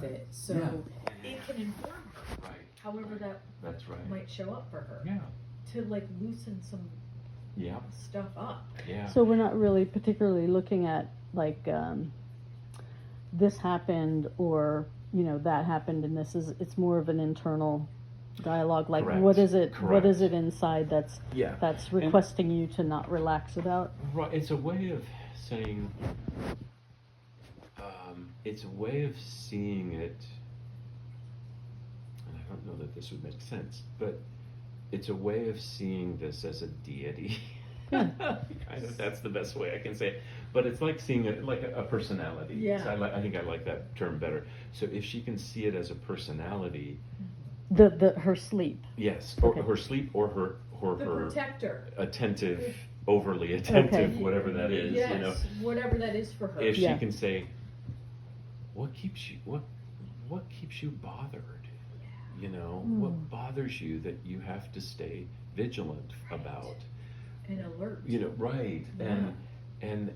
it, so Yeah. it can inform her. Right. However That's right. might show up for her. Yeah. To like loosen some Yeah. stuff up. Yeah. So we're not really particularly looking at like this happened or that happened and it's more of an internal dialogue, like Correct. what is it Correct. inside that's Yeah. requesting you to not relax about? Right. It's a way of saying. It's a way of seeing it, and I don't know that this would make sense, but it's a way of seeing this as a deity. Kind of, that's the best way I can say it. But it's like seeing it like a personality. Yeah. So I think I like that term better. So if she can see it as a personality, Her sleep. yes, or Okay. her sleep, or her The protector. attentive, overly attentive, Okay. whatever that is, Yes, whatever that is for her. If Yeah. she can say, what keeps you bothered? What bothers you that you have to stay vigilant about? And alert. Right. Yeah. And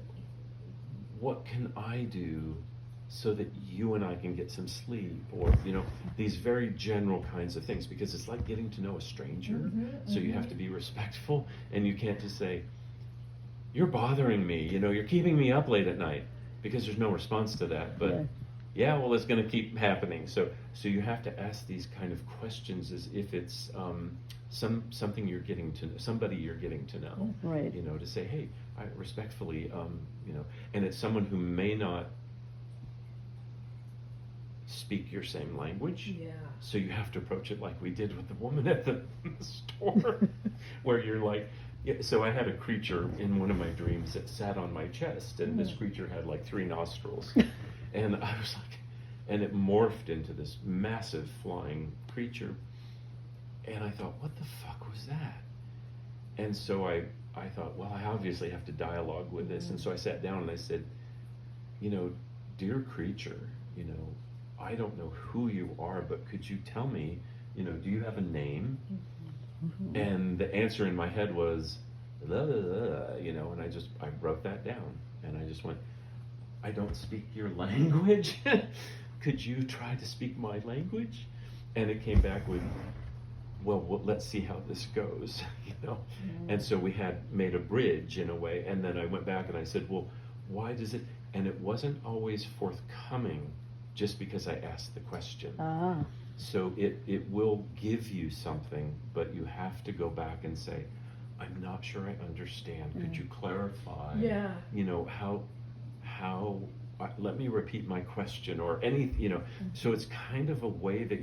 what can I do so that you and I can get some sleep, or these very general kinds of things, because it's like getting to know a stranger. So you have to be respectful, and you can't just say, you're bothering me, you're keeping me up late at night, because there's no response to that. But well, it's going to keep happening. So you have to ask these kind of questions as if it's something you're getting to know, somebody you're getting to know. Right. To say, hey, I respectfully, and it's someone who may not speak your same language. Yeah. So you have to approach it like we did with the woman at the store, where you're like, so I had a creature in one of my dreams that sat on my chest, and this creature had like 3 nostrils. And I was like, and it morphed into this massive flying creature. And I thought, what the fuck was that? And so I thought, well, I obviously have to dialogue with this. And so I sat down and I said, dear creature, I don't know who you are, but could you tell me, do you have a name? And the answer in my head was, blah, blah, blah, and I wrote that down. And I just went, I don't speak your language. Could you try to speak my language? And it came back with, well, let's see how this goes, And so we had made a bridge in a way, and then I went back and I said, well, why does it? And it wasn't always forthcoming just because I asked the question. So it will give you something, but you have to go back and say, I'm not sure I understand. Could you clarify? Yeah. How let me repeat my question, or any, so it's kind of a way that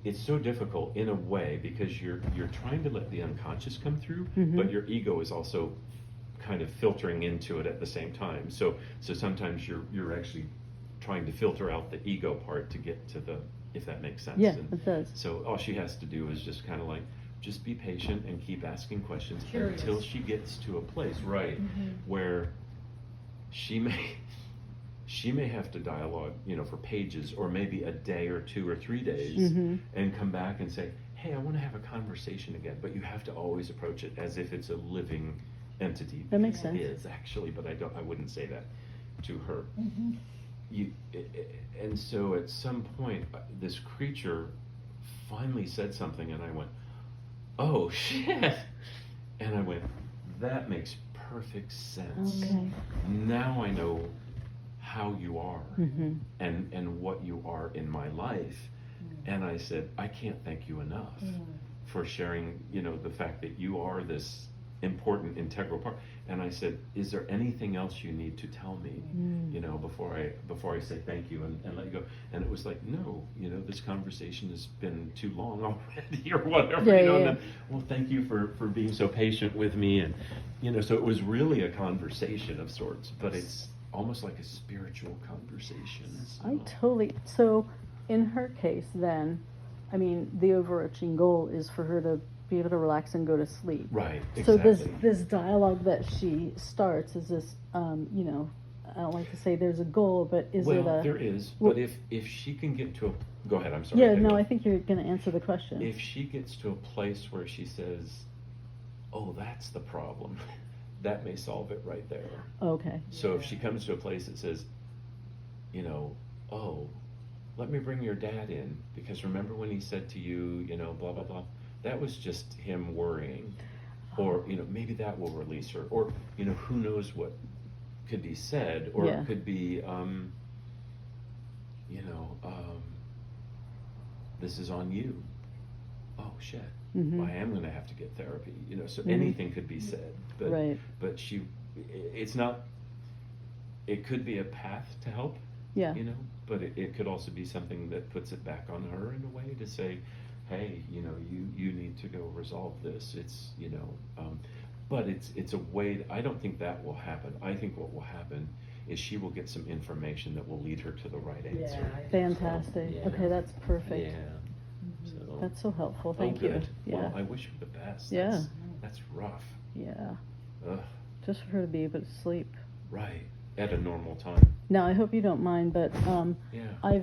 it's so difficult in a way, because you're trying to let the unconscious come through, but your ego is also kind of filtering into it at the same time. So sometimes you're actually trying to filter out the ego part to get to the, if that makes sense. Yeah, And it does. so all she has to do is just kind of like, just be patient and keep asking questions Curious. until she gets to a place, where she may have to dialogue, for pages, or maybe a day or 2 or 3 days, and come back and say, hey, I want to have a conversation again. But you have to always approach it as if it's a living entity. That makes sense. It is actually, but I wouldn't say that to her. And so at some point, this creature finally said something, and I went, oh shit. And I went, that makes perfect sense. Okay. Now I know how you are, and what you are in my life. And I said, I can't thank you enough for sharing, the fact that you are this important, integral part. And I said, is there anything else you need to tell me, before I say thank you and let you go? And it was like, no, this conversation has been too long already, or whatever, And then, well, thank you for being so patient with me. And, so it was really a conversation of sorts, but it's almost like a spiritual conversation. So in her case then, I mean, the overarching goal is for her to be able to relax and go to sleep. Right, So exactly. this dialogue that she starts is this, I don't like to say there's a goal, but is it a... there is, well, but if she can get to a... Go ahead, I'm sorry. Yeah, no, I think you're going to answer the question. If she gets to a place where she says, oh, that's the problem, that may solve it right there. Okay. So if she comes to a place that says, oh, let me bring your dad in, because remember when he said to you, you know, blah, blah, blah. That was just him worrying. Or, you know, maybe that will release her. Or, you know, who knows what could be said. Or Yeah. it could be, you know, this is on you. Oh, shit. Mhm. Well, I am going to have to get therapy. You know, so Mhm. anything could be said. But, Right. but it's not, it could be a path to help. Yeah. You know, but it could also be something that puts it back on her in a way to say, hey, you know, you need to go resolve this. It's, you know, but it's a way, I don't think that will happen. I think what will happen is she will get some information that will lead her to the right answer. Fantastic. Yeah. Okay, that's perfect. Yeah. So, That's so helpful. oh, Thank you. good. Yeah. Well, I wish her the best. Yeah. That's rough. Yeah. Ugh, Just for her to be able to sleep. right. At a normal time. Now, I hope you don't mind, but Yeah. I've